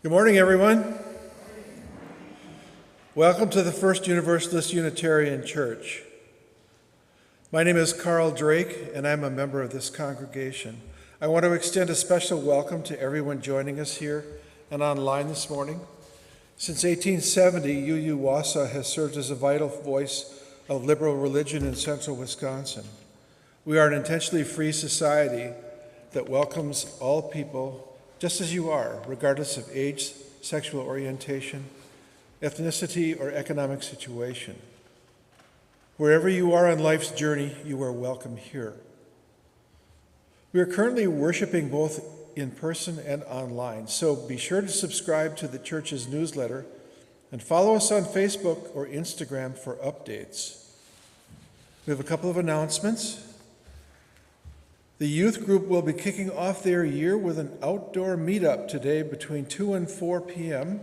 Good morning, everyone. Welcome to the First Universalist Unitarian Church. My name is Carl Drake, and I'm a member of this congregation. I want to extend a special welcome to everyone joining us here and online this morning. Since 1870, UU Wausau has served as a vital voice of liberal religion in central Wisconsin. We are an intentionally free society that welcomes all people just as you are, regardless of age, sexual orientation, ethnicity, or economic situation. Wherever you are on life's journey, you are welcome here. We are currently worshiping both in person and online, so be sure to subscribe to the church's newsletter and follow us on Facebook or Instagram for updates. We have a couple of announcements. The youth group will be kicking off their year with an outdoor meetup today between 2 and 4 p.m.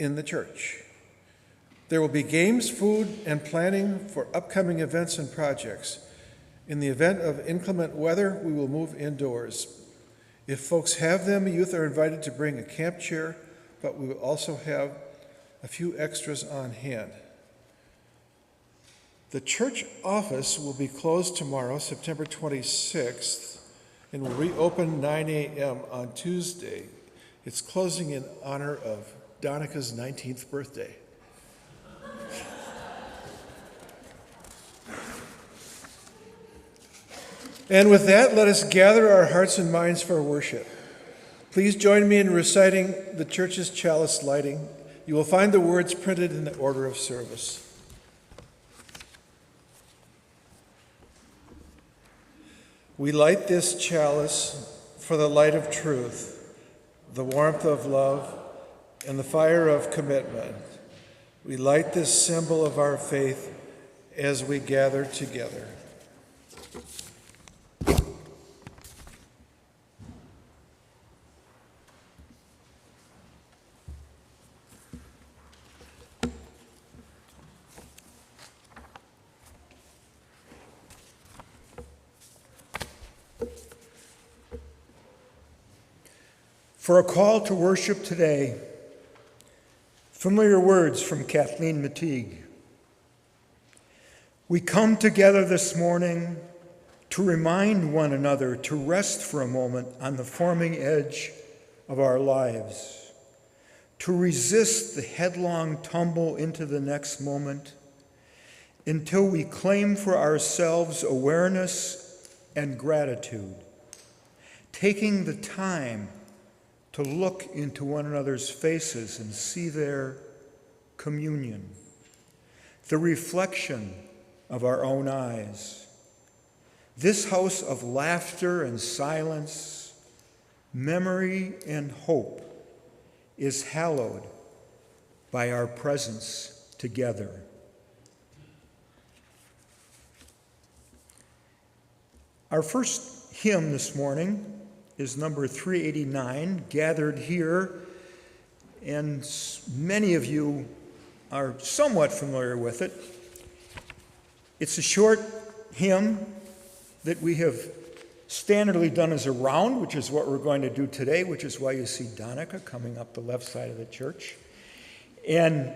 in the church. There will be games, food, and planning for upcoming events and projects. In the event of inclement weather, we will move indoors. If folks have them, youth are invited to bring a camp chair, but we will also have a few extras on hand. The church office will be closed tomorrow, September 26th, and will reopen 9 a.m. on Tuesday. It's closing in honor of Donica's 19th birthday. And with that, let us gather our hearts and minds for worship. Please join me in reciting the church's chalice lighting. You will find the words printed in the order of service. We light this chalice for the light of truth, the warmth of love, and the fire of commitment. We light this symbol of our faith as we gather together. For a call to worship today, familiar words from Kathleen Mateague. We come together this morning to remind one another to rest for a moment on the forming edge of our lives, to resist the headlong tumble into the next moment until we claim for ourselves awareness and gratitude, taking the time to look into one another's faces and see their communion, the reflection of our own eyes. This house of laughter and silence, memory and hope is hallowed by our presence together. Our first hymn this morning is number 389, Gathered Here, and many of you are somewhat familiar with it. It's a short hymn that we have standardly done as a round, which is what we're going to do today, which is why you see Donica coming up the left side of the church. And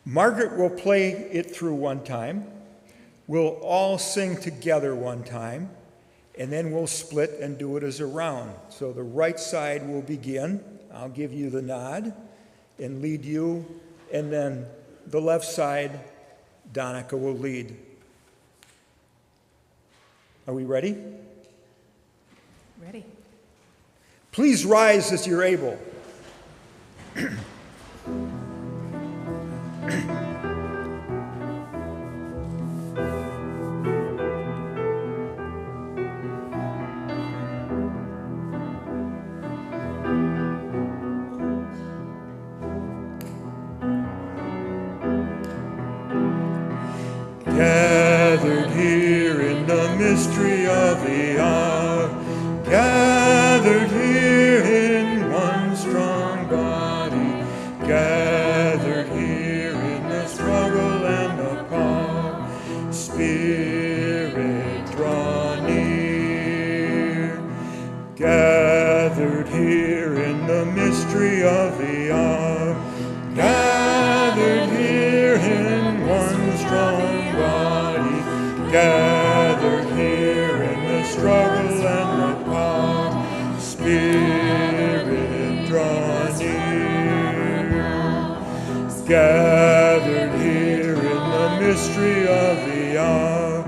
Margaret will play it through one time. We'll all sing together one time, and then we'll split and do it as a round. So the right side will begin. I'll give you the nod and lead you. And then the left side, Donica will lead. Are we ready? Ready. Please rise as you're able. Gathered here in the mystery of the hour, gathered here in one strong body, gathered here in the struggle and the power, Spirit draw near, gathered here in the gathered here in the struggle and the power. Spirit, draw near. Gathered here in the mystery of the hour.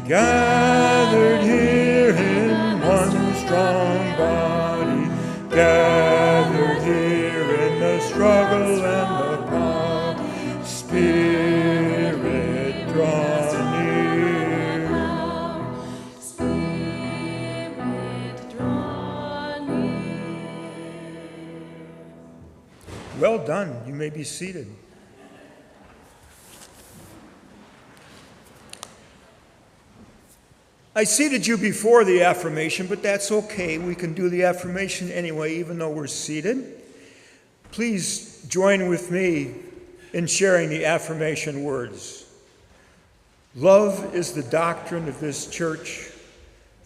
Gathered here in one strong body. Gathered here in the struggle and the power. Spirit, draw near. Spirit, draw near. Well done. You may be seated. I seated you before the affirmation, but that's okay. We can do the affirmation anyway, even though we're seated. Please join with me in sharing the affirmation words. Love is the doctrine of this church.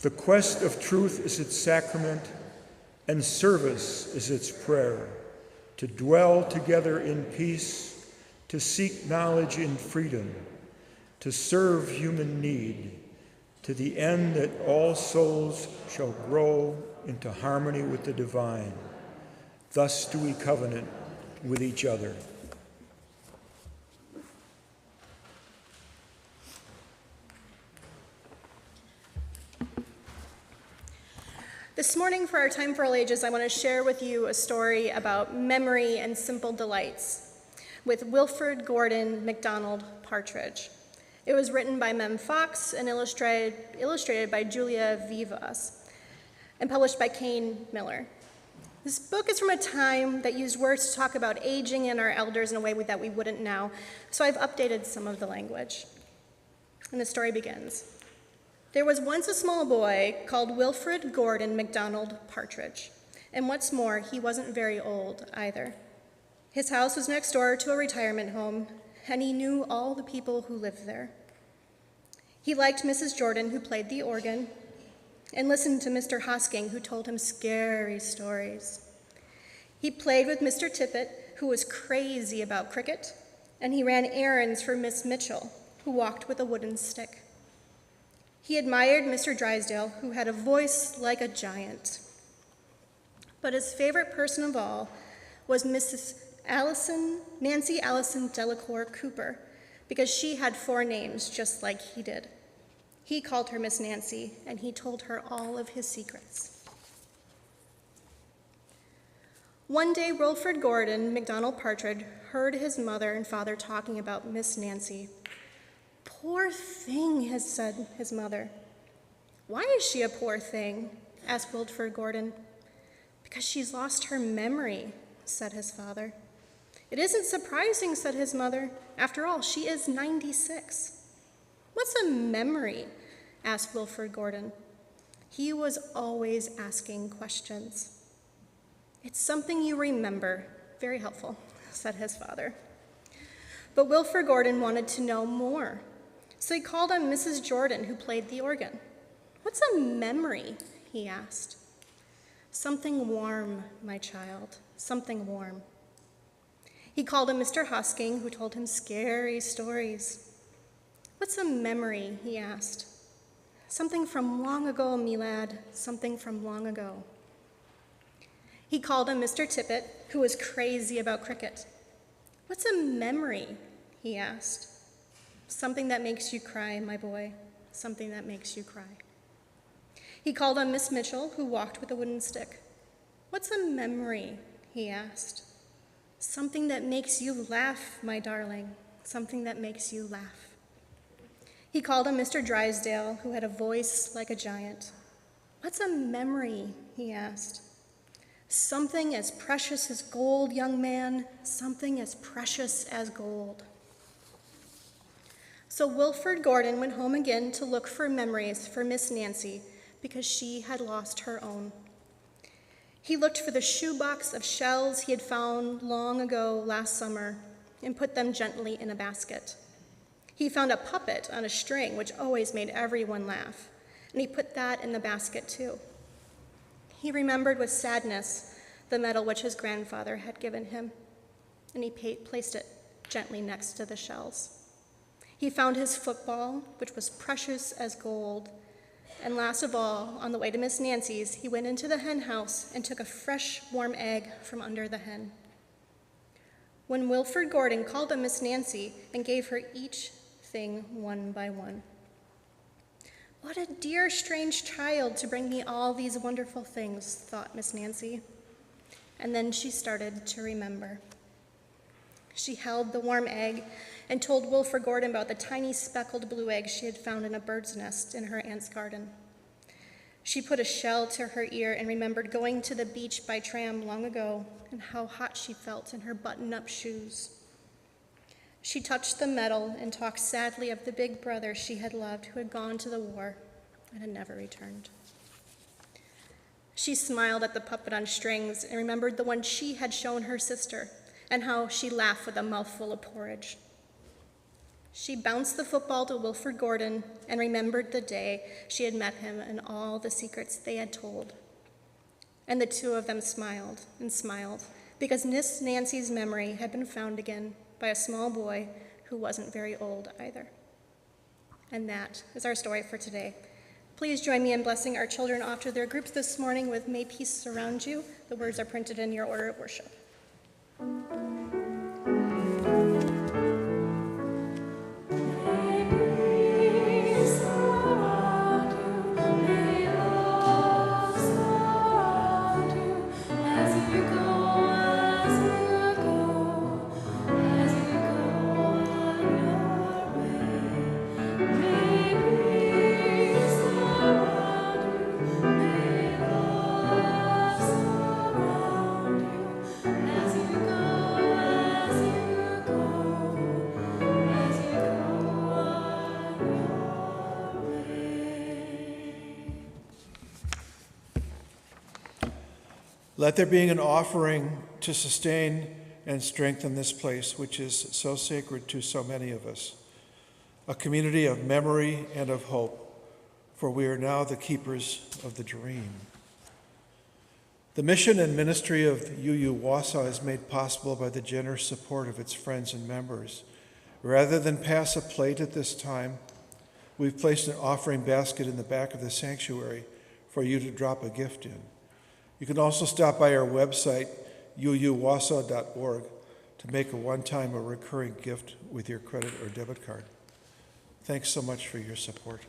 The quest of truth is its sacrament, and service is its prayer. To dwell together in peace, to seek knowledge in freedom, to serve human need, to the end that all souls shall grow into harmony with the divine. Thus do we covenant with each other. This morning for our Time for All Ages, I want to share with you a story about memory and simple delights with Wilfred Gordon MacDonald Partridge. It was written by Mem Fox and illustrated by Julia Vivas and published by Kane Miller. This book is from a time that used words to talk about aging and our elders in a way that we wouldn't now, so I've updated some of the language. And the story begins. There was once a small boy called Wilfred Gordon MacDonald Partridge, and what's more, he wasn't very old either. His house was next door to a retirement home, and he knew all the people who lived there. He liked Mrs. Jordan, who played the organ, and listened to Mr. Hosking, who told him scary stories. He played with Mr. Tippett, who was crazy about cricket, and he ran errands for Miss Mitchell, who walked with a wooden stick. He admired Mr. Drysdale, who had a voice like a giant. But his favorite person of all was Nancy Allison Delacour Cooper, because she had 4 names just like he did. He called her Miss Nancy, and he told her all of his secrets. One day, Wilfred Gordon MacDonald Partridge heard his mother and father talking about Miss Nancy. "Poor thing," said his mother. "Why is she a poor thing?" asked Wilfred Gordon. "Because she's lost her memory," said his father. "It isn't surprising," said his mother. "After all, she is 96. "What's a memory?" asked Wilfred Gordon. He was always asking questions. "It's something you remember." "Very helpful," said his father. But Wilfred Gordon wanted to know more. So he called on Mrs. Jordan, who played the organ. "What's a memory?" he asked. "Something warm, my child, something warm." He called on Mr. Hosking, who told him scary stories. "What's a memory?" he asked. "Something from long ago, me lad, something from long ago." He called on Mr. Tippett, who was crazy about cricket. "What's a memory?" he asked. "Something that makes you cry, my boy, something that makes you cry." He called on Miss Mitchell, who walked with a wooden stick. "What's a memory?" he asked. "Something that makes you laugh, my darling, something that makes you laugh." He called on Mr. Drysdale, who had a voice like a giant. "What's a memory?" he asked. "Something as precious as gold, young man, something as precious as gold." So Wilfred Gordon went home again to look for memories for Miss Nancy, because she had lost her own. He looked for the shoebox of shells he had found long ago last summer and put them gently in a basket. He found a puppet on a string, which always made everyone laugh, and he put that in the basket too. He remembered with sadness the medal which his grandfather had given him, and he placed it gently next to the shells. He found his football, which was precious as gold. And last of all, on the way to Miss Nancy's, he went into the hen house and took a fresh, warm egg from under the hen. When Wilford Gordon called on Miss Nancy and gave her each thing one by one. What a dear, strange child to bring me all these wonderful things, thought Miss Nancy. And then she started to remember. She held the warm egg and told Wilford Gordon about the tiny speckled blue egg she had found in a bird's nest in her aunt's garden. She put a shell to her ear and remembered going to the beach by tram long ago and how hot she felt in her button-up shoes. She touched the metal and talked sadly of the big brother she had loved who had gone to the war and had never returned. She smiled at the puppet on strings and remembered the one she had shown her sister and how she laughed with a mouthful of porridge. She bounced the football to Wilford Gordon and remembered the day she had met him and all the secrets they had told. And the two of them smiled and smiled because Miss Nancy's memory had been found again by a small boy who wasn't very old either. And that is our story for today. Please join me in blessing our children off to their groups this morning with "May peace surround you." The words are printed in your order of worship. Let there be an offering to sustain and strengthen this place, which is so sacred to so many of us, a community of memory and of hope, for we are now the keepers of the dream. The mission and ministry of UU Wausau is made possible by the generous support of its friends and members. Rather than pass a plate at this time, we've placed an offering basket in the back of the sanctuary for you to drop a gift in. You can also stop by our website, uuwausau.org, to make a one-time or recurring gift with your credit or debit card. Thanks so much for your support.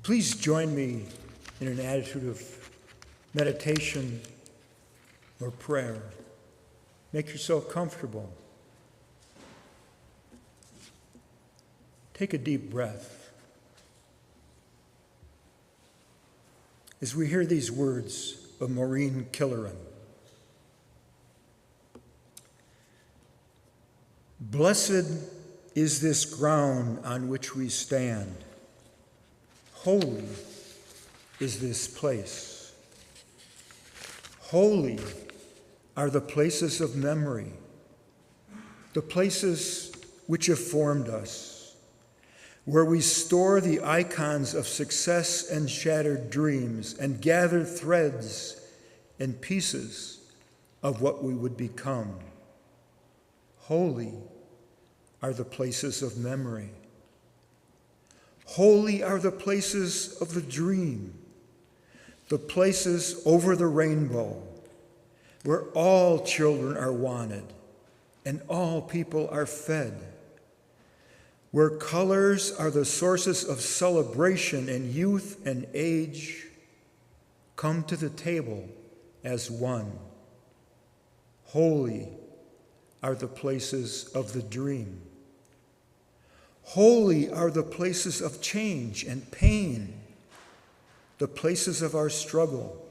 Please join me in an attitude of meditation or prayer. Make yourself comfortable. Take a deep breath. As we hear these words of Maureen Killeran, blessed is this ground on which we stand. Holy is this place. Holy are the places of memory, the places which have formed us, where we store the icons of success and shattered dreams and gather threads and pieces of what we would become. Holy are the places of memory. Holy are the places of the dream, the places over the rainbow, where all children are wanted and all people are fed, where colors are the sources of celebration and youth and age come to the table as one. Holy are the places of the dream. Holy are the places of change and pain, the places of our struggle,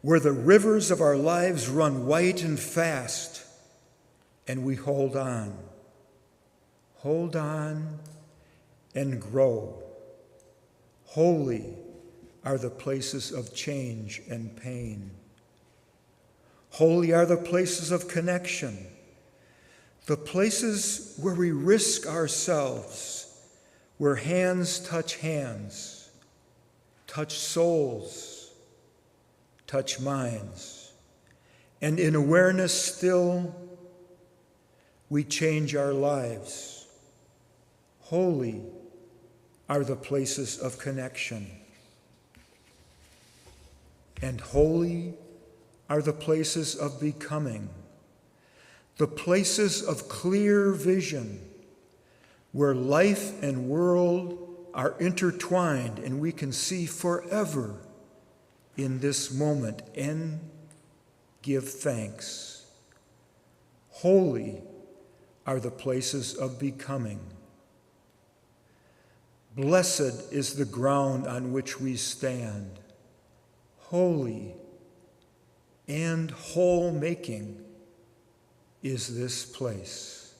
where the rivers of our lives run white and fast, and we hold on and grow. Holy are the places of change and pain. Holy are the places of connection, the places where we risk ourselves, where hands, touch souls, touch minds, and in awareness still, we change our lives. Holy are the places of connection, and holy are the places of becoming, the places of clear vision, where life and world are intertwined and we can see forever in this moment and give thanks. Holy are the places of becoming. Blessed is the ground on which we stand. Holy and whole making is this place.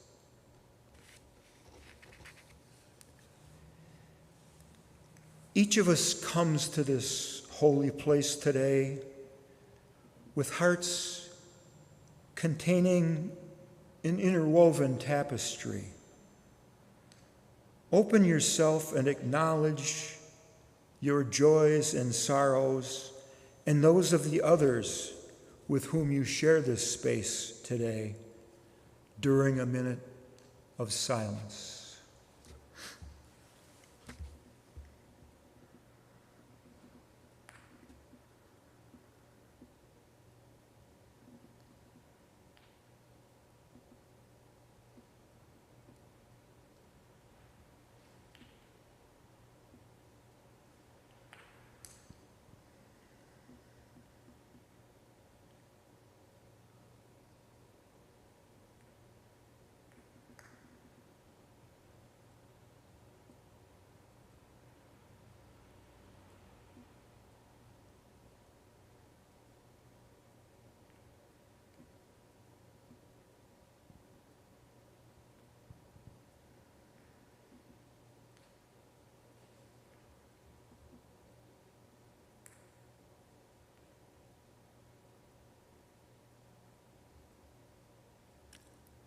Each of us comes to this holy place today with hearts containing an interwoven tapestry. Open yourself and acknowledge your joys and sorrows and those of the others with whom you share this space today during a minute of silence.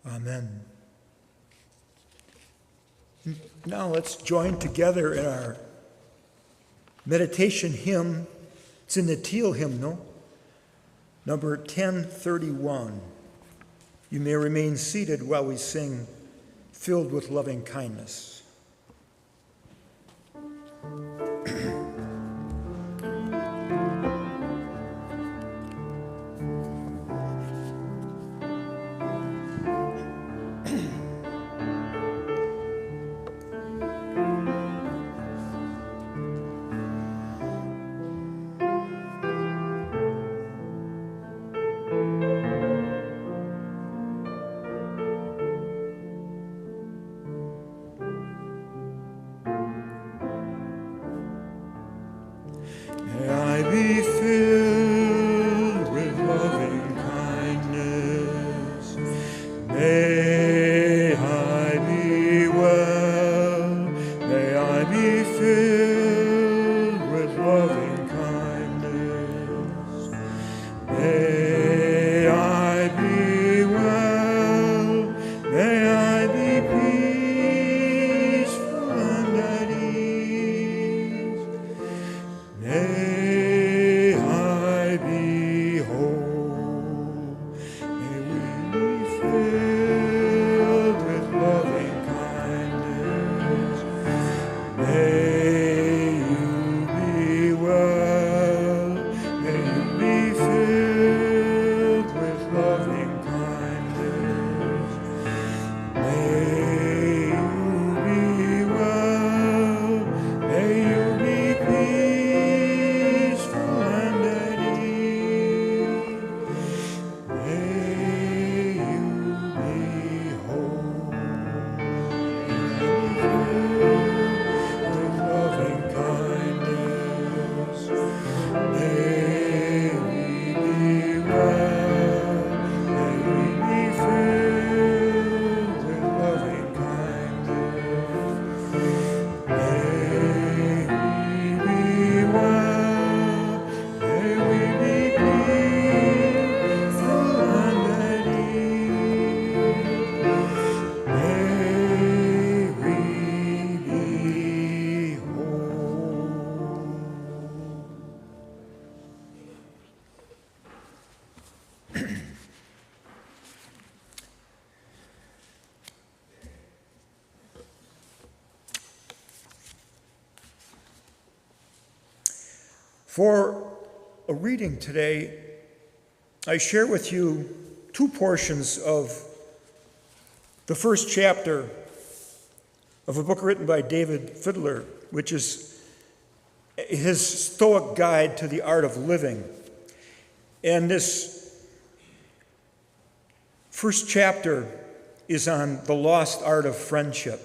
Amen. Now let's join together in our meditation hymn. It's in the Teal hymnal, number 1031. You may remain seated while we sing Filled with Loving Kindness. May I be well, may I be peaceful and at ease. May I be whole, may we be filled with loving kindness. May you be well, may you be filled with loving kindness. May you be well, may you be peaceful and at ease. May you be whole, with loving kindness. May we be well, may we be filled with loving kindness. May we be well, may we be peaceful and at ease. May we be whole. For a reading today, I share with you two portions of the first chapter of a book written by David Fiddler, which is his Stoic guide to the art of living. And this first chapter is on the lost art of friendship.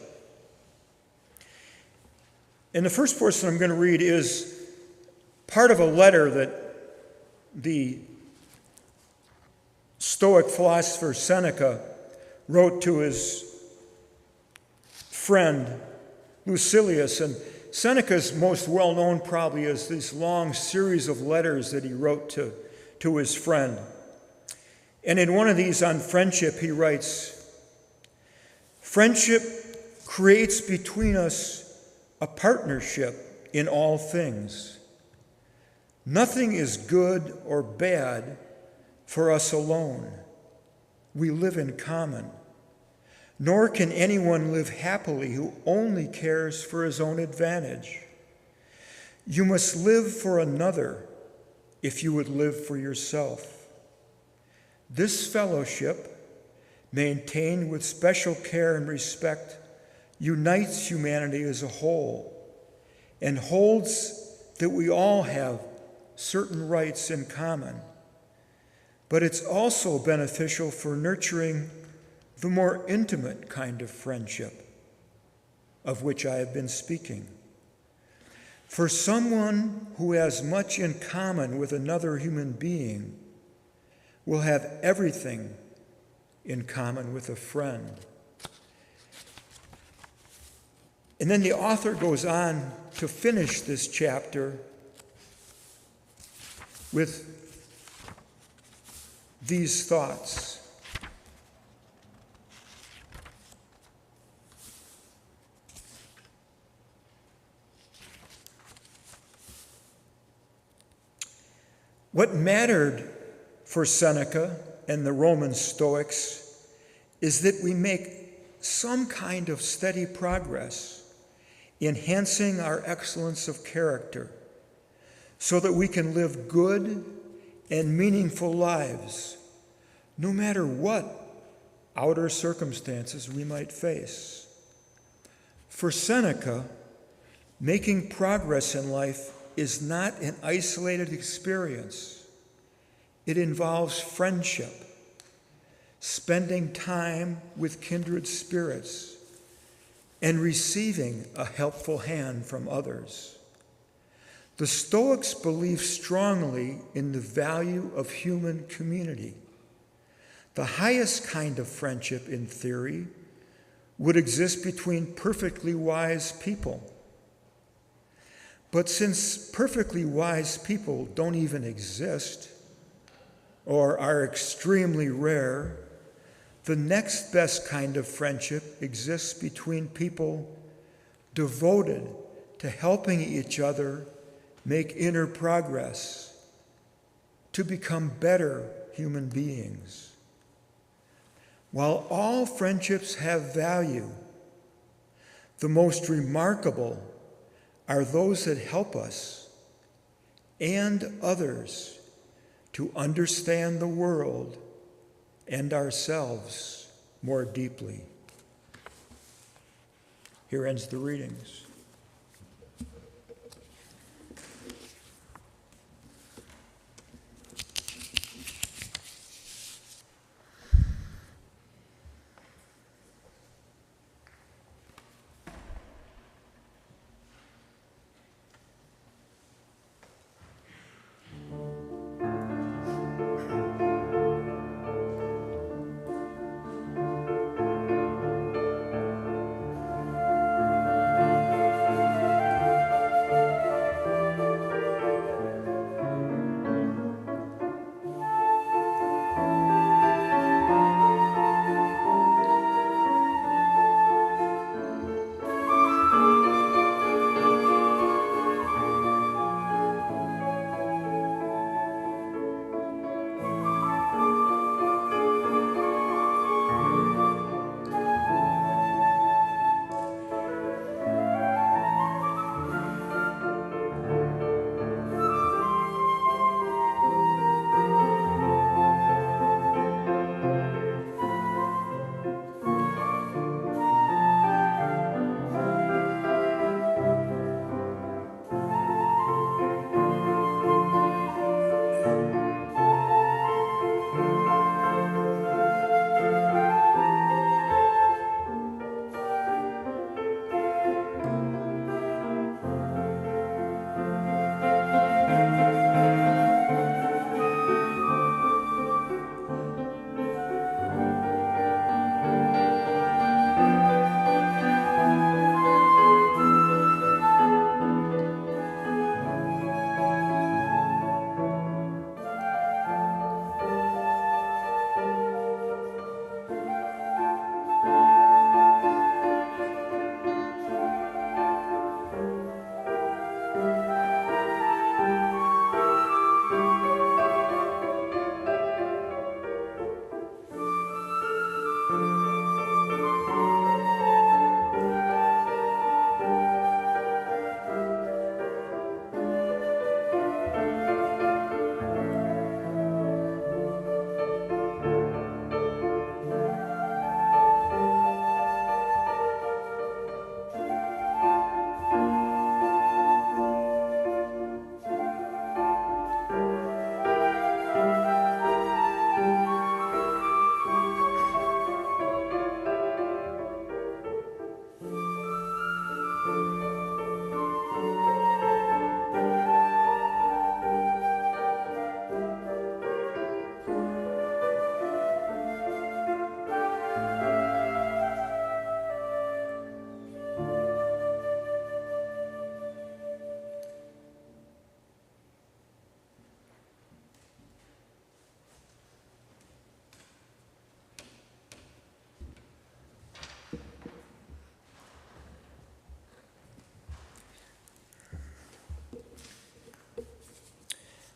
And the first portion I'm going to read is part of a letter that the Stoic philosopher Seneca wrote to his friend Lucilius. And Seneca's most well known probably is this long series of letters that he wrote to his friend. And in one of these on friendship, he writes, "Friendship creates between us a partnership in all things. Nothing is good or bad for us alone. We live in common. Nor can anyone live happily who only cares for his own advantage. You must live for another if you would live for yourself. This fellowship, maintained with special care and respect, unites humanity as a whole and holds that we all have certain rights in common. But it's also beneficial for nurturing the more intimate kind of friendship of which I have been speaking. For someone who has much in common with another human being will have everything in common with a friend." And then the author goes on to finish this chapter with these thoughts. What mattered for Seneca and the Roman Stoics is that we make some kind of steady progress, enhancing our excellence of character, so that we can live good and meaningful lives, no matter what outer circumstances we might face. For Seneca, making progress in life is not an isolated experience. It involves friendship, spending time with kindred spirits, and receiving a helpful hand from others. The Stoics believe strongly in the value of human community. The highest kind of friendship, in theory, would exist between perfectly wise people. But since perfectly wise people don't even exist, or are extremely rare, the next best kind of friendship exists between people devoted to helping each other make inner progress, to become better human beings. While all friendships have value, the most remarkable are those that help us and others to understand the world and ourselves more deeply. Here ends the readings.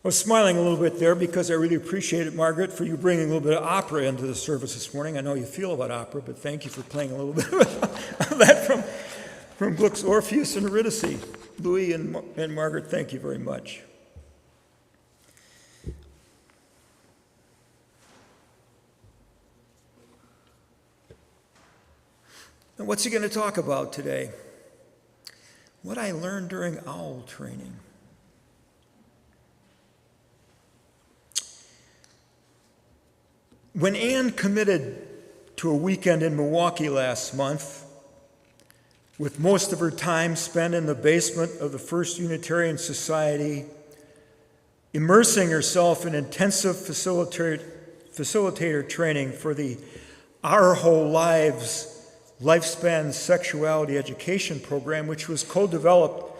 I was smiling a little bit there because I really appreciate it, Margaret, for you bringing a little bit of opera into the service this morning. I know you feel about opera, but thank you for playing a little bit of that from Gluck's Orpheus and Eurydice. Louis and Margaret, thank you very much. And what's he going to talk about today? What I learned during OWL training. When Anne committed to a weekend in Milwaukee last month, with most of her time spent in the basement of the First Unitarian Society, immersing herself in intensive facilitator training for the Our Whole Lives Lifespan Sexuality Education Program, which was co-developed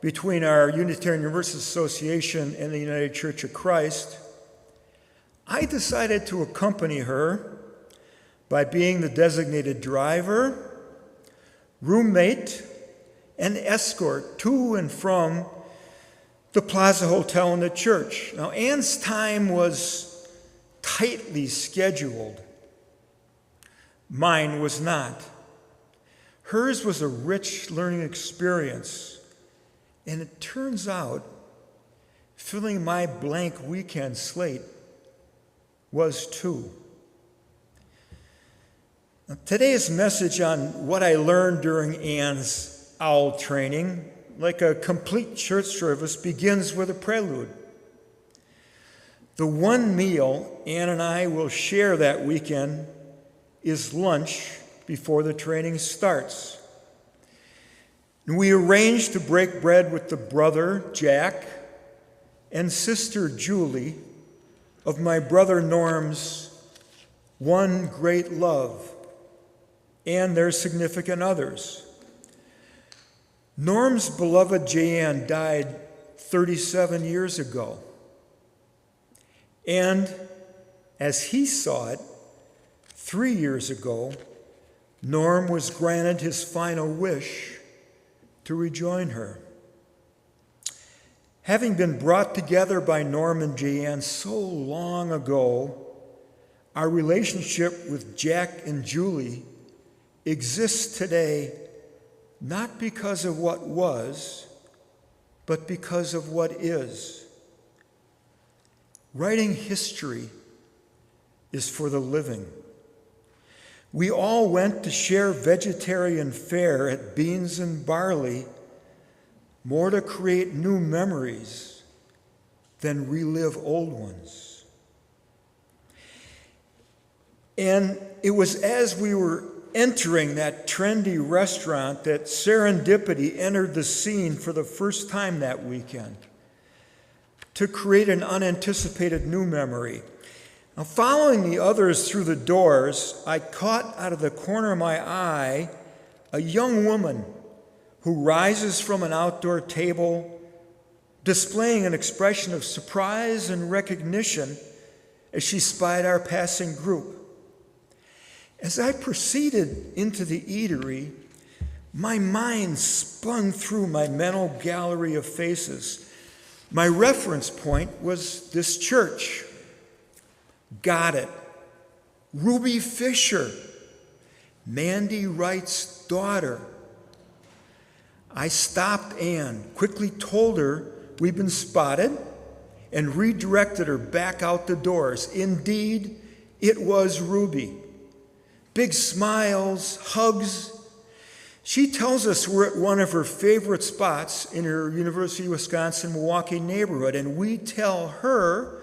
between our Unitarian Universalist Association and the United Church of Christ, I decided to accompany her by being the designated driver, roommate, and escort to and from the Plaza Hotel and the church. Now, Anne's time was tightly scheduled. Mine was not. Hers was a rich learning experience, and it turns out filling my blank weekend slate was too. Now, today's message on what I learned during Anne's OWL training, like a complete church service, begins with a prelude. The one meal Anne and I will share that weekend is lunch before the training starts. And we arranged to break bread with the brother, Jack, and sister, Julie, of my brother Norm's one great love and their significant others. Norm's beloved Jan died 37 years ago. And as he saw it, 3 years ago, Norm was granted his final wish to rejoin her. Having been brought together by Norm and Jan so long ago, our relationship with Jack and Julie exists today not because of what was, but because of what is. Writing history is for the living. We all went to share vegetarian fare at Beans and Barley more to create new memories than relive old ones. And it was as we were entering that trendy restaurant that serendipity entered the scene for the first time that weekend to create an unanticipated new memory. Now, following the others through the doors, I caught out of the corner of my eye a young woman who rises from an outdoor table, displaying an expression of surprise and recognition as she spied our passing group. As I proceeded into the eatery, my mind spun through my mental gallery of faces. My reference point was this church. Got it. Ruby Fisher, Mandy Wright's daughter. I stopped Anne, quickly told her we'd been spotted, and redirected her back out the doors. Indeed, it was Ruby. Big smiles, hugs. She tells us we're at one of her favorite spots in her University of Wisconsin Milwaukee neighborhood, and we tell her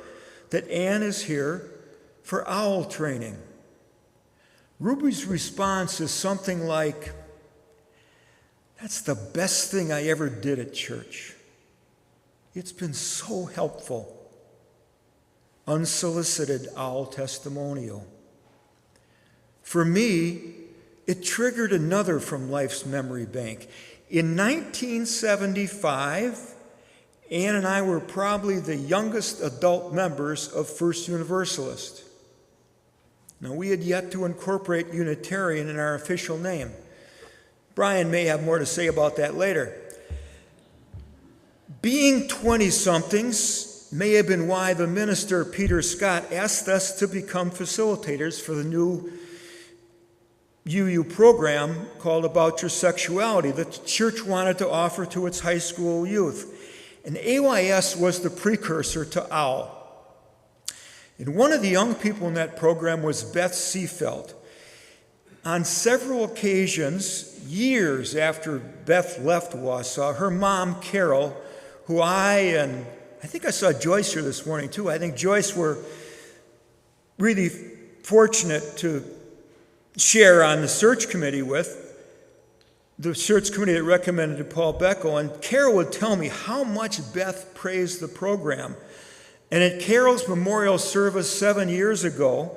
that Anne is here for OWL training. Ruby's response is something like, "That's the best thing I ever did at church. It's been so helpful." Unsolicited OWL testimonial. For me, it triggered another from life's memory bank. In 1975, Anne and I were probably the youngest adult members of First Universalist. Now, we had yet to incorporate Unitarian in our official name. Brian may have more to say about that later. Being 20-somethings may have been why the minister, Peter Scott, asked us to become facilitators for the new UU program called About Your Sexuality that the church wanted to offer to its high school youth. And AYS was the precursor to OWL. And one of the young people in that program was Beth Seefeld. On several occasions, years after Beth left Wausau, her mom, Carol, who I think I saw Joyce here this morning too. I think Joyce were really fortunate to share on the search committee with, the search committee that recommended to Paul Beckel. And Carol would tell me how much Beth praised the program. And at Carol's memorial service 7 years ago,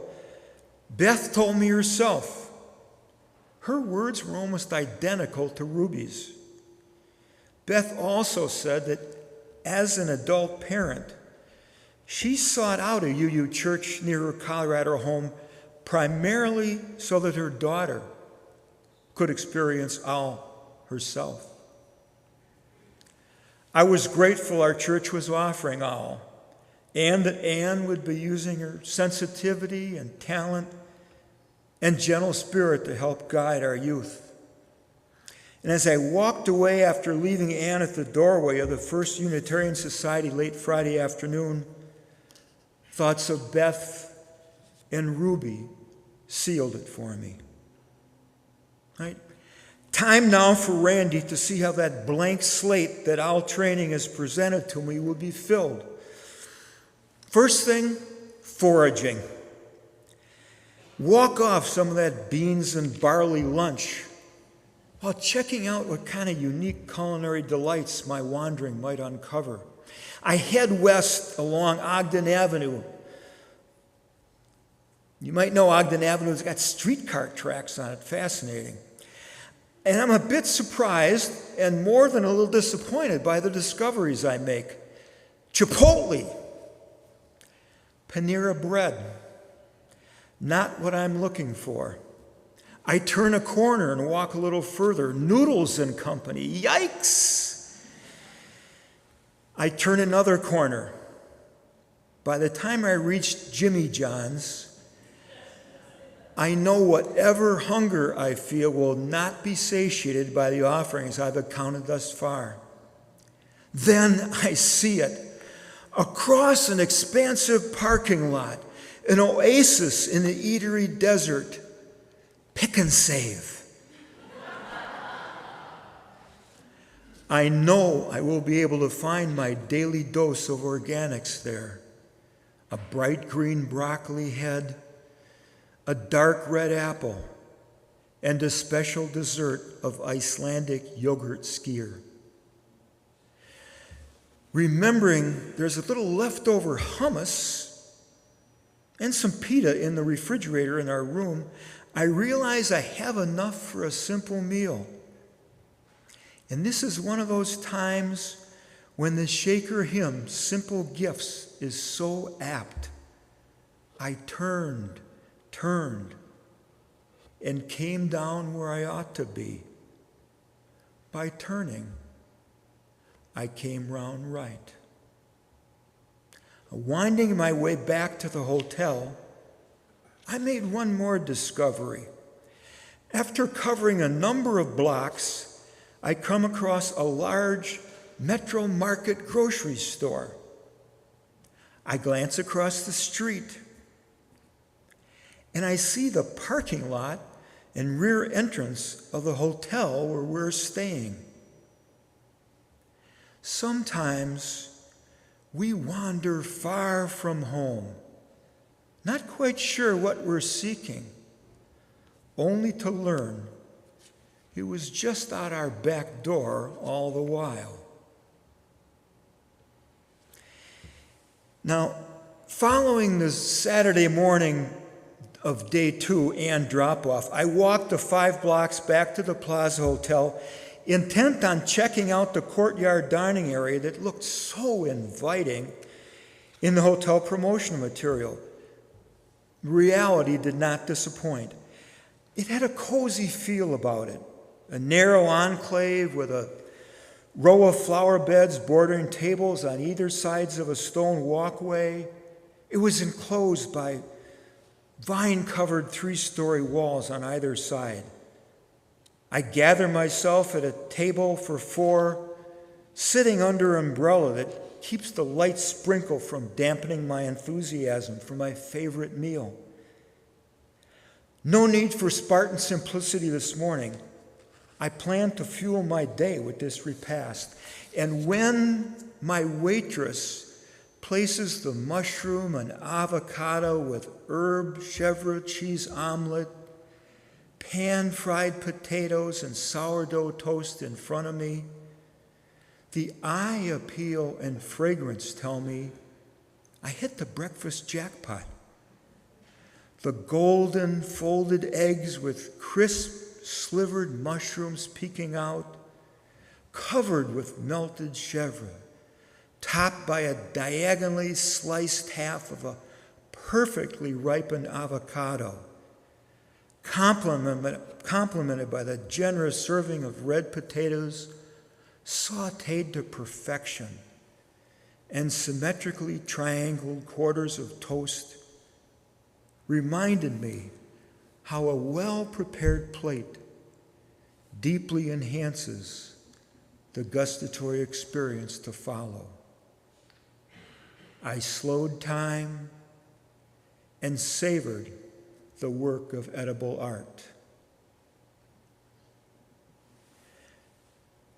Beth told me herself, her words were almost identical to Ruby's. Beth also said that as an adult parent, She sought out a UU church near her Colorado home primarily so that her daughter could experience all herself. I was grateful our church was offering all, and that Anne would be using her sensitivity and talent and gentle spirit to help guide our youth. And as I walked away after leaving Anne at the doorway of the First Unitarian Society late Friday afternoon, thoughts of Beth and Ruby sealed it for me. Right? Time now for Randy to see how that blank slate that OWL training has presented to me will be filled. First thing, foraging. Walk off some of that beans and barley lunch while checking out what kind of unique culinary delights my wandering might uncover. I head west along Ogden Avenue. You might know Ogden Avenue's got streetcar tracks on it. Fascinating. And I'm a bit surprised and more than a little disappointed by the discoveries I make. Chipotle. Panera bread. Not what I'm looking for. I turn a corner and walk a little further. Noodles and Company. Yikes! I turn another corner. By the time I reach Jimmy John's, I know whatever hunger I feel will not be satiated by the offerings I've accounted thus far. Then I see it. Across an expansive parking lot, an oasis in the eatery desert. Pick and save. I know I will be able to find my daily dose of organics there. A bright green broccoli head, a dark red apple, and a special dessert of Icelandic yogurt skyr. Remembering there's a little leftover hummus and some pita in the refrigerator in our room, I realize I have enough for a simple meal. And this is one of those times when the Shaker hymn, Simple Gifts, is so apt. I turned, and came down where I ought to be. By turning, I came round right. Winding my way back to the hotel, I made one more discovery. After covering a number of blocks, I come across a large Metro Market grocery store. I glance across the street, and I see the parking lot and rear entrance of the hotel where we're staying. Sometimes we wander far from home, not quite sure what we're seeking, only to learn it was just out our back door all the while. Now, following the Saturday morning of day 2 and drop-off, I walked the 5 blocks back to the Plaza Hotel, intent on checking out the courtyard dining area that looked so inviting in the hotel promotional material. Reality did not disappoint. It had a cozy feel about it, a narrow enclave with a row of flower beds bordering tables on either sides of a stone walkway. It was enclosed by vine-covered 3-story walls on either side. I gather myself at a table for 4, sitting under an umbrella that keeps the light sprinkle from dampening my enthusiasm for my favorite meal. No need for Spartan simplicity this morning. I plan to fuel my day with this repast. And when my waitress places the mushroom and avocado with herb chèvre cheese omelet, pan-fried potatoes, and sourdough toast in front of me, the eye appeal and fragrance tell me I hit the breakfast jackpot. The golden folded eggs with crisp slivered mushrooms peeking out, covered with melted chèvre, topped by a diagonally sliced half of a perfectly ripened avocado, complemented by the generous serving of red potatoes, sautéed to perfection, and symmetrically triangled quarters of toast, reminded me how a well-prepared plate deeply enhances the gustatory experience to follow. I slowed time and savored the work of edible art.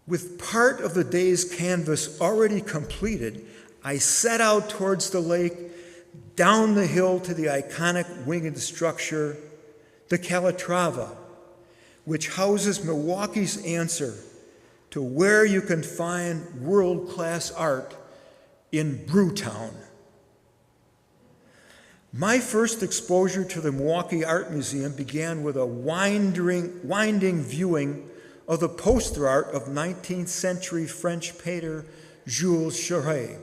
With part of the day's canvas already completed, I set out towards the lake, down the hill to the iconic winged structure, the Calatrava, which houses Milwaukee's answer to where you can find world-class art in Brewtown. My first exposure to the Milwaukee Art Museum began with a winding viewing of the poster art of 19th century French painter Jules Chalice.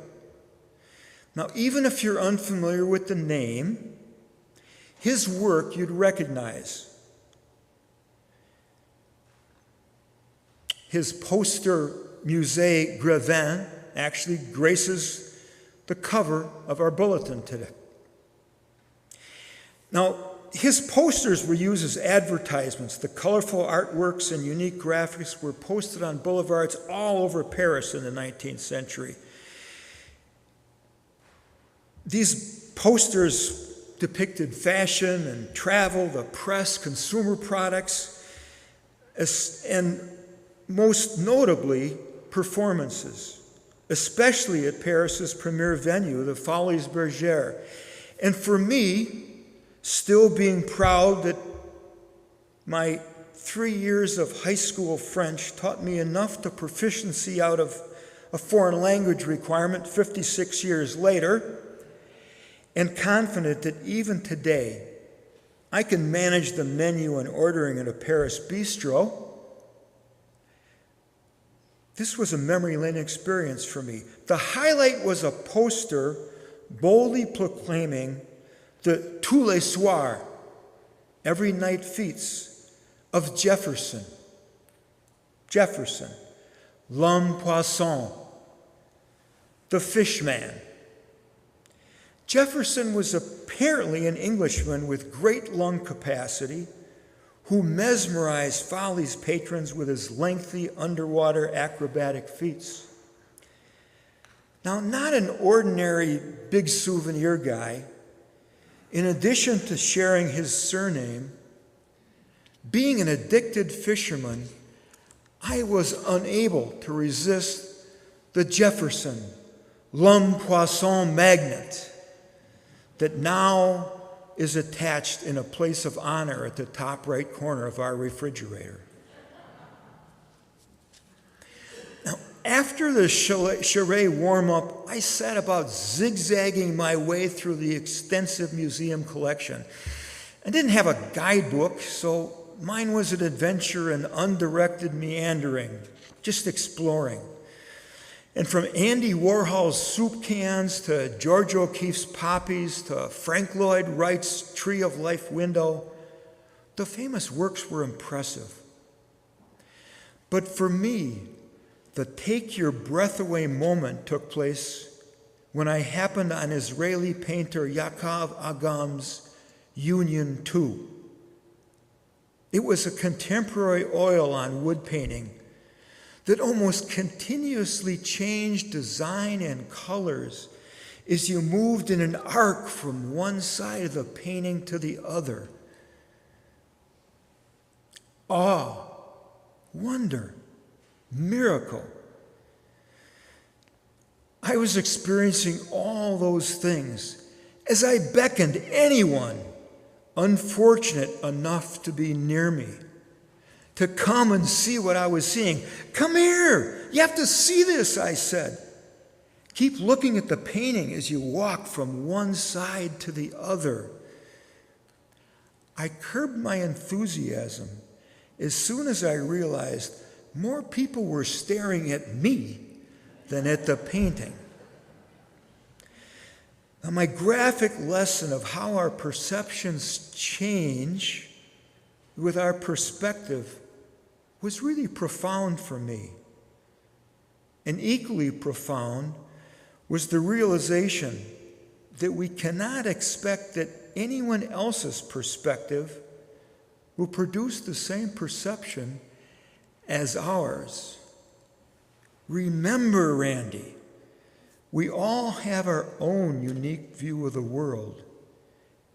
Now, even if you're unfamiliar with the name, his work you'd recognize. His poster Musée Grévin actually graces the cover of our bulletin today. Now, his posters were used as advertisements. The colorful artworks and unique graphics were posted on boulevards all over Paris in the 19th century. These posters depicted fashion and travel, the press, consumer products, and most notably, performances, especially at Paris's premier venue, the Folies Bergère. And for me, still being proud that my 3 years of high school French taught me enough to proficiency out of a foreign language requirement 56 years later, and confident that even today I can manage the menu and ordering at a Paris bistro. This was a memory lane experience for me. The highlight was a poster boldly proclaiming the tous les soirs, every night feats of Jefferson, l'homme poisson, the fishman. Jefferson was apparently an Englishman with great lung capacity who mesmerized Follies patrons with his lengthy underwater acrobatic feats. Now, not an ordinary big souvenir guy, in addition to sharing his surname, being an addicted fisherman, I was unable to resist the Jefferson l'homme poisson magnet that now is attached in a place of honor at the top right corner of our refrigerator. Now, after the charade warm-up, I set about zigzagging my way through the extensive museum collection. I didn't have a guidebook, so mine was an adventure in undirected meandering, just exploring. And from Andy Warhol's soup cans to George O'Keeffe's poppies to Frank Lloyd Wright's Tree of Life window, the famous works were impressive. But for me, the take-your-breath-away moment took place when I happened on Israeli painter Yaakov Agam's Union 2. It was a contemporary oil on wood painting that almost continuously changed design and colors as you moved in an arc from one side of the painting to the other. Awe, wonder, miracle. I was experiencing all those things as I beckoned anyone unfortunate enough to be near me to come and see what I was seeing. Come here, you have to see this, I said. Keep looking at the painting as you walk from one side to the other. I curbed my enthusiasm as soon as I realized more people were staring at me than at the painting. Now, my graphic lesson of how our perceptions change with our perspective was really profound for me. And equally profound was the realization that we cannot expect that anyone else's perspective will produce the same perception as ours. Remember, Randy, we all have our own unique view of the world,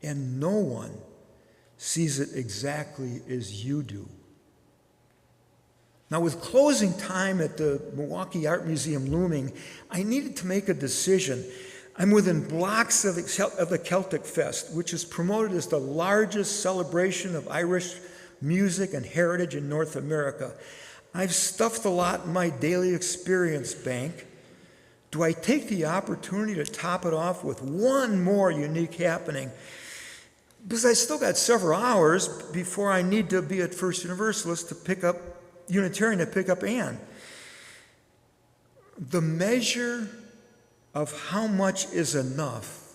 and no one sees it exactly as you do. Now, with closing time at the Milwaukee Art Museum looming, I needed to make a decision. I'm within blocks of the Celtic Fest, which is promoted as the largest celebration of Irish music and heritage in North America. I've stuffed a lot in my daily experience bank. Do I take the opportunity to top it off with one more unique happening? Because I still got several hours before I need to be at First Universalist Unitarian to pick up Anne. The measure of how much is enough,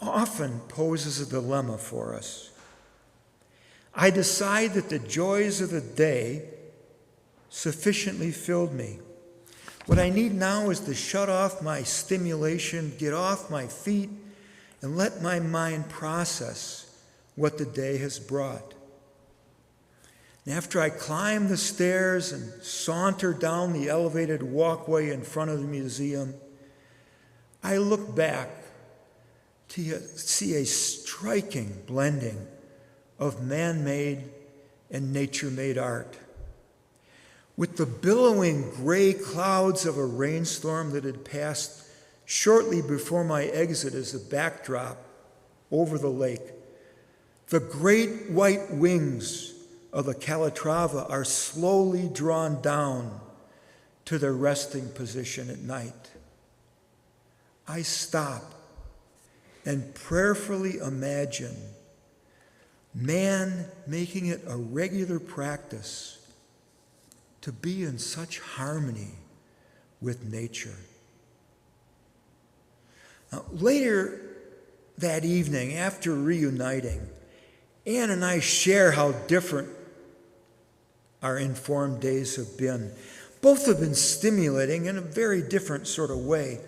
often poses a dilemma for us. I decide that the joys of the day sufficiently filled me. What I need now is to shut off my stimulation, get off my feet, and let my mind process what the day has brought. And after I climb the stairs and saunter down the elevated walkway in front of the museum, I look back to see a striking blending of man-made and nature-made art. With the billowing gray clouds of a rainstorm that had passed shortly before my exit as a backdrop over the lake, the great white wings of the Calatrava are slowly drawn down to their resting position at night. I stop and prayerfully imagine man making it a regular practice to be in such harmony with nature. Now, later that evening, after reuniting, Anne and I share how different our informed days have been. Both have been stimulating in a very different sort of way,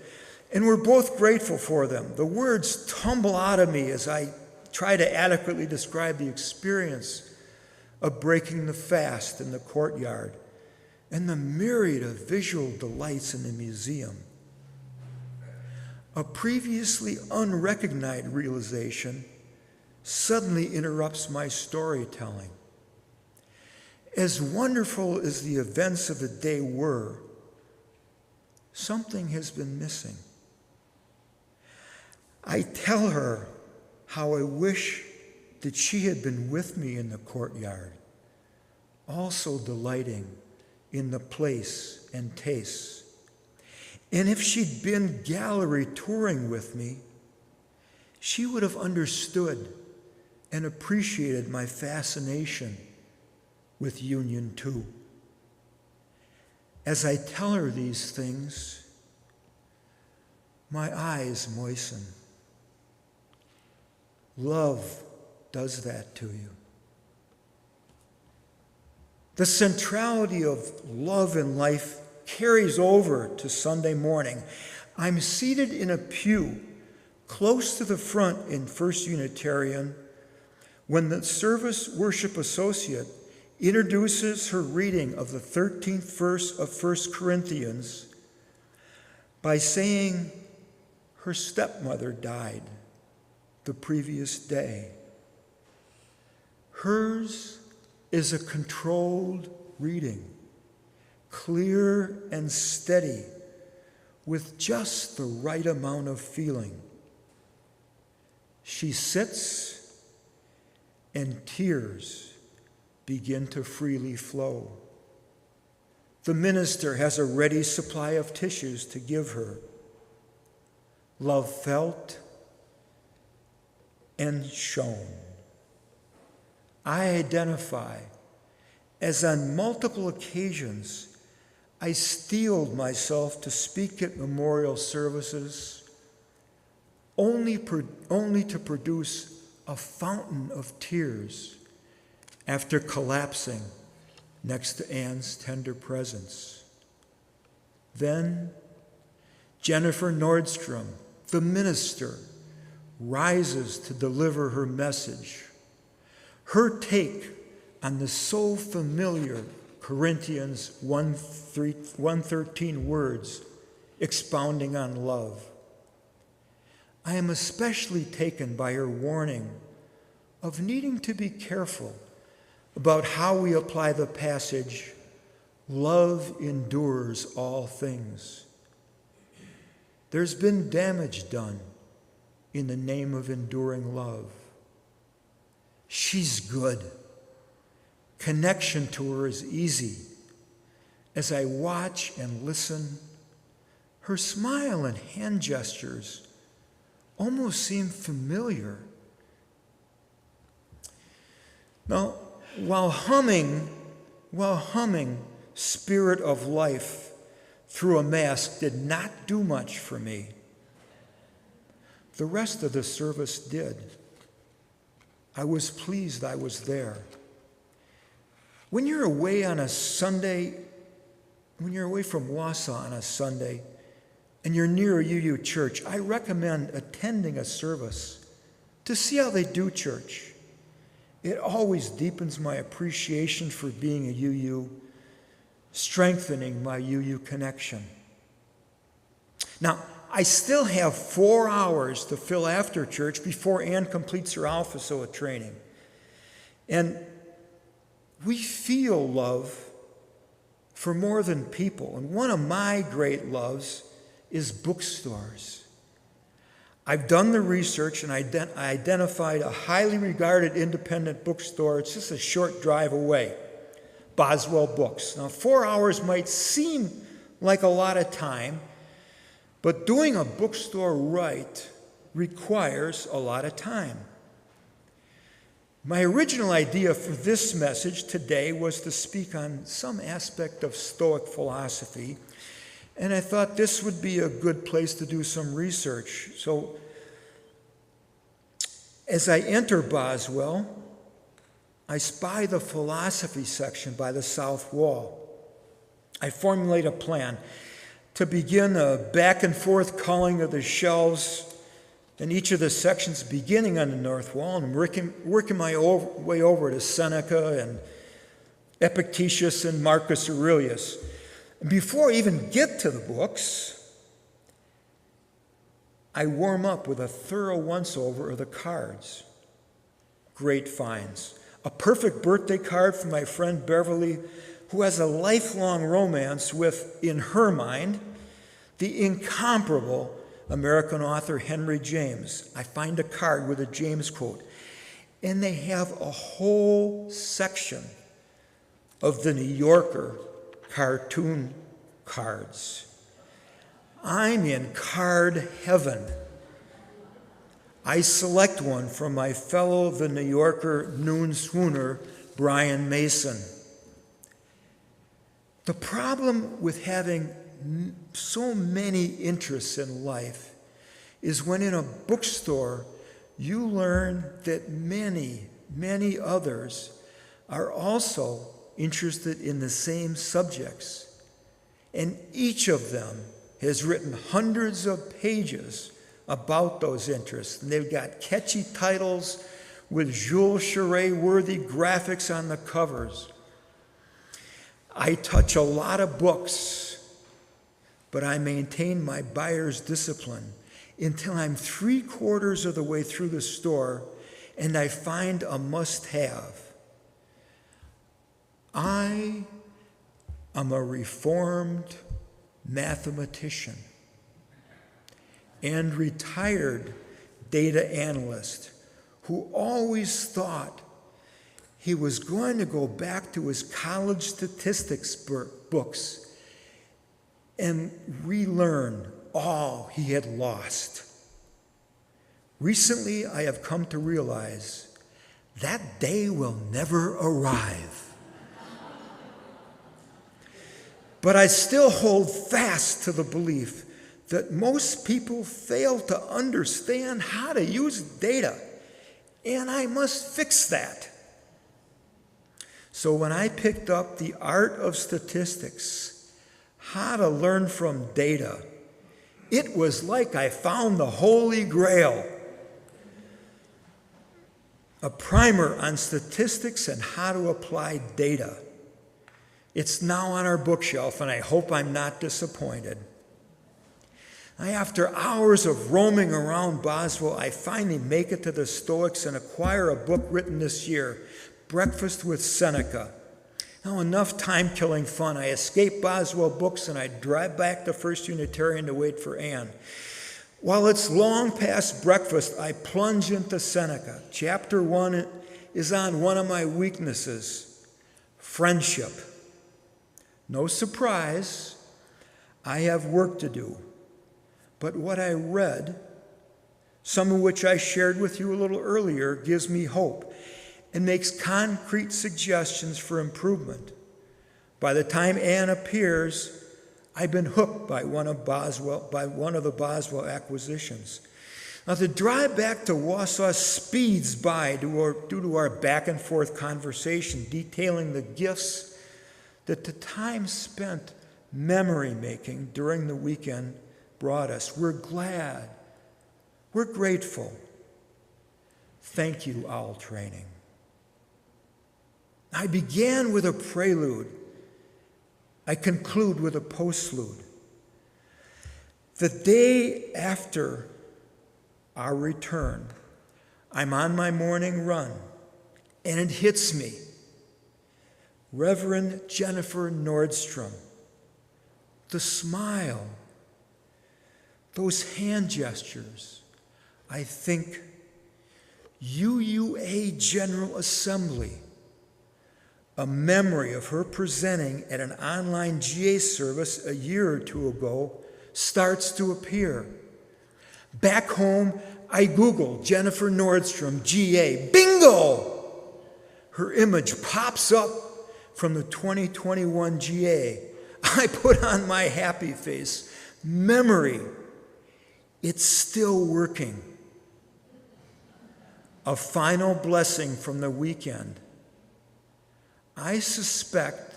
and we're both grateful for them. The words tumble out of me as I try to adequately describe the experience of breaking the fast in the courtyard and the myriad of visual delights in the museum. A previously unrecognized realization suddenly interrupts my storytelling. As wonderful as the events of the day were, something has been missing. I tell her how I wish that she had been with me in the courtyard, also delighting in the place and tastes. And if she'd been gallery touring with me, she would have understood and appreciated my fascination with Union 2. As I tell her these things, my eyes moisten. Love does that to you. The centrality of love in life carries over to Sunday morning. I'm seated in a pew close to the front in First Unitarian when the service worship associate introduces her reading of the 13th verse of 1 Corinthians by saying her stepmother died the previous day. Hers is a controlled reading, clear and steady, with just the right amount of feeling. She sits, and tears begin to freely flow. The minister has a ready supply of tissues to give her. Love felt and shown. I identify as on multiple occasions I steeled myself to speak at memorial services, only to produce a fountain of tears after collapsing next to Anne's tender presence. Then Jennifer Nordstrom, the minister, rises to deliver her message. Her take on the so familiar Corinthians 1:13 words expounding on love. I am especially taken by her warning of needing to be careful about how we apply the passage, "Love endures all things." There's been damage done in the name of enduring love. She's good. Connection to her is easy. As I watch and listen, her smile and hand gestures almost seem familiar. Now, while humming Spirit of Life through a mask did not do much for me, the rest of the service did. I was pleased I was there. When you're away on a Sunday, when you're away from Wausau on a Sunday, and you're near a UU church, I recommend attending a service to see how they do church. It always deepens my appreciation for being a UU, strengthening my UU connection. Now, I still have 4 hours to fill after church before Ann completes her Alpha SOA training. And we feel love for more than people. And one of my great loves is bookstores. I've done the research and I identified a highly regarded independent bookstore. It's just a short drive away, Boswell Books. Now, 4 hours might seem like a lot of time, but doing a bookstore right requires a lot of time. My original idea for this message today was to speak on some aspect of Stoic philosophy, and I thought this would be a good place to do some research. So, as I enter Boswell, I spy the philosophy section by the south wall. I formulate a plan to begin a back and forth culling of the shelves in each of the sections beginning on the north wall and working my way over to Seneca and Epictetus and Marcus Aurelius. And before I even get to the books, I warm up with a thorough once-over of the cards. Great finds. A perfect birthday card from my friend Beverly, who has a lifelong romance with, in her mind, the incomparable American author Henry James. I find a card with a James quote, and they have a whole section of the New Yorker cartoon cards. I'm in card heaven. I select one from my fellow The New Yorker noon swooner, Brian Mason. The problem with having so many interests in life is when in a bookstore you learn that many, many others are also interested in the same subjects. And each of them has written hundreds of pages about those interests. And they've got catchy titles with Jules Charest-worthy graphics on the covers. I touch a lot of books, but I maintain my buyer's discipline until I'm 3/4 of the way through the store and I find a must-have. I am a reformed mathematician and retired data analyst who always thought he was going to go back to his college statistics books and relearn all he had lost. Recently, I have come to realize that day will never arrive. But I still hold fast to the belief that most people fail to understand how to use data, and I must fix that. So when I picked up The Art of Statistics, How to Learn from Data, it was like I found the Holy Grail. A primer on statistics and how to apply data. It's now on our bookshelf, and I hope I'm not disappointed. After hours of roaming around Boswell, I finally make it to the Stoics and acquire a book written this year, Breakfast with Seneca. Now, enough time-killing fun. I escape Boswell books and I drive back to First Unitarian to wait for Ann. While it's long past breakfast, I plunge into Seneca. Chapter 1 is on one of my weaknesses, friendship. No surprise, I have work to do. But what I read, some of which I shared with you a little earlier, gives me hope and makes concrete suggestions for improvement. By the time Ann appears, I've been hooked by one of the Boswell acquisitions. Now, the drive back to Wausau speeds by due to our back and forth conversation detailing the gifts that the time spent memory making during the weekend brought us. We're glad. We're grateful. Thank you, Owl Training. I began with a prelude. I conclude with a postlude. The day after our return, I'm on my morning run, and it hits me. Reverend Jennifer Nordstrom, the smile, those hand gestures. I think UUA General Assembly, a memory of her presenting at an online GA service a year or two ago, starts to appear. Back home, I Google Jennifer Nordstrom, GA. Bingo! Her image pops up from the 2021 GA. I put on my happy face. Memory. It's still working. A final blessing from the weekend. I suspect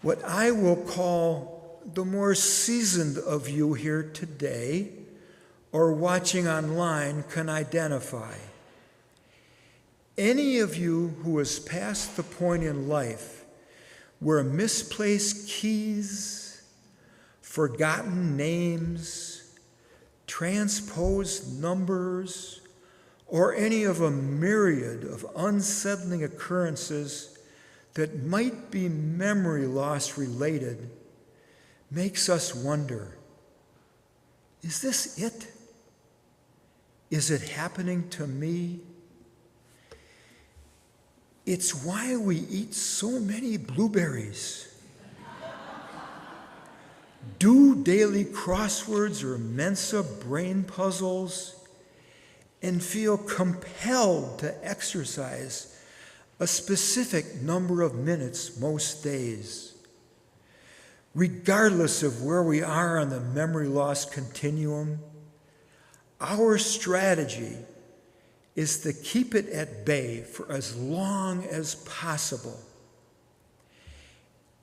what I will call the more seasoned of you here today or watching online can identify. Any of you who has passed the point in life where misplaced keys, forgotten names, transposed numbers, or any of a myriad of unsettling occurrences that might be memory loss related, makes us wonder, is this it? Is it happening to me? It's why we eat so many blueberries, do daily crosswords or Mensa brain puzzles, and feel compelled to exercise a specific number of minutes most days. Regardless of where we are on the memory loss continuum, our strategy is to keep it at bay for as long as possible.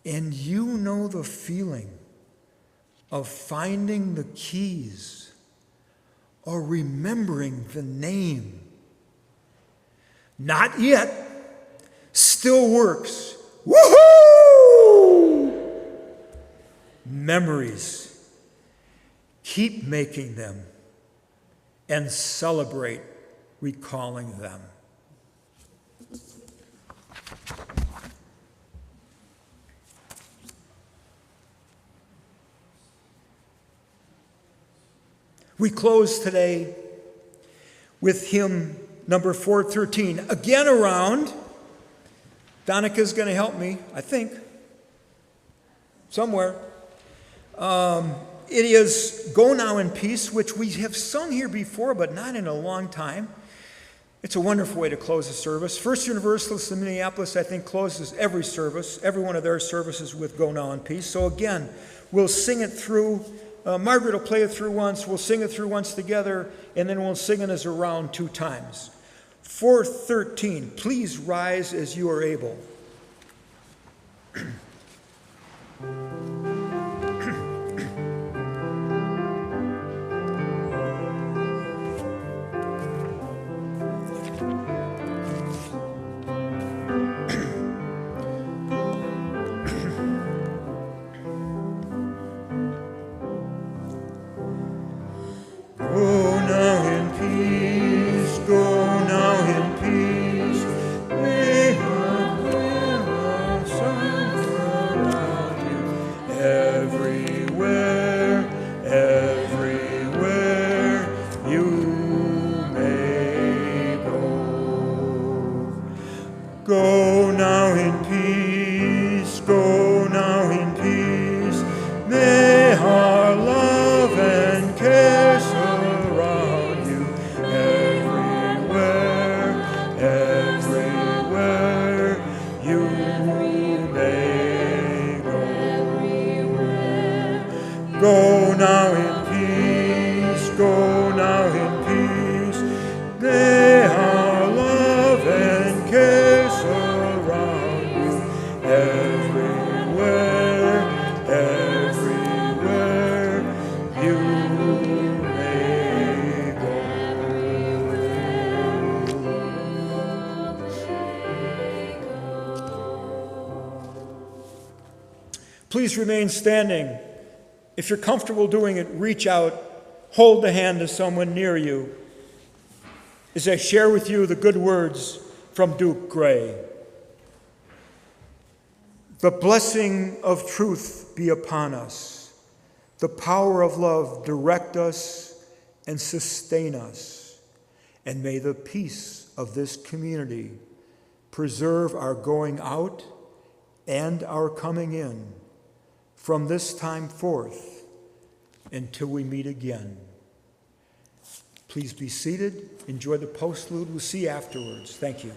And you know the feeling of finding the keys or remembering the name. Not yet. Still works. Woohoo! Memories. Keep making them and celebrate recalling them. We close today with hymn number 413. Again around. Donica's going to help me, I think, somewhere. It is Go Now in Peace, which we have sung here before, but not in a long time. It's a wonderful way to close a service. First Universalist in Minneapolis, I think, closes every service, every one of their services with Go Now in Peace. So again, we'll sing it through. Margaret will play it through once. We'll sing it through once together, and then we'll sing it as a round 2 times. 413, please rise as you are able. Go now in peace, go now in peace. May our love and care surround you everywhere, everywhere you may go. Go now in peace, go now in peace. May our love and care surround you everywhere, everywhere you may go. Please remain standing. If you're comfortable doing it, reach out, hold the hand of someone near you as I share with you the good words from Duke Gray. The blessing of truth be upon us. The power of love direct us and sustain us. And may the peace of this community preserve our going out and our coming in from this time forth until we meet again. Please be seated. Enjoy the postlude. We'll see you afterwards. Thank you.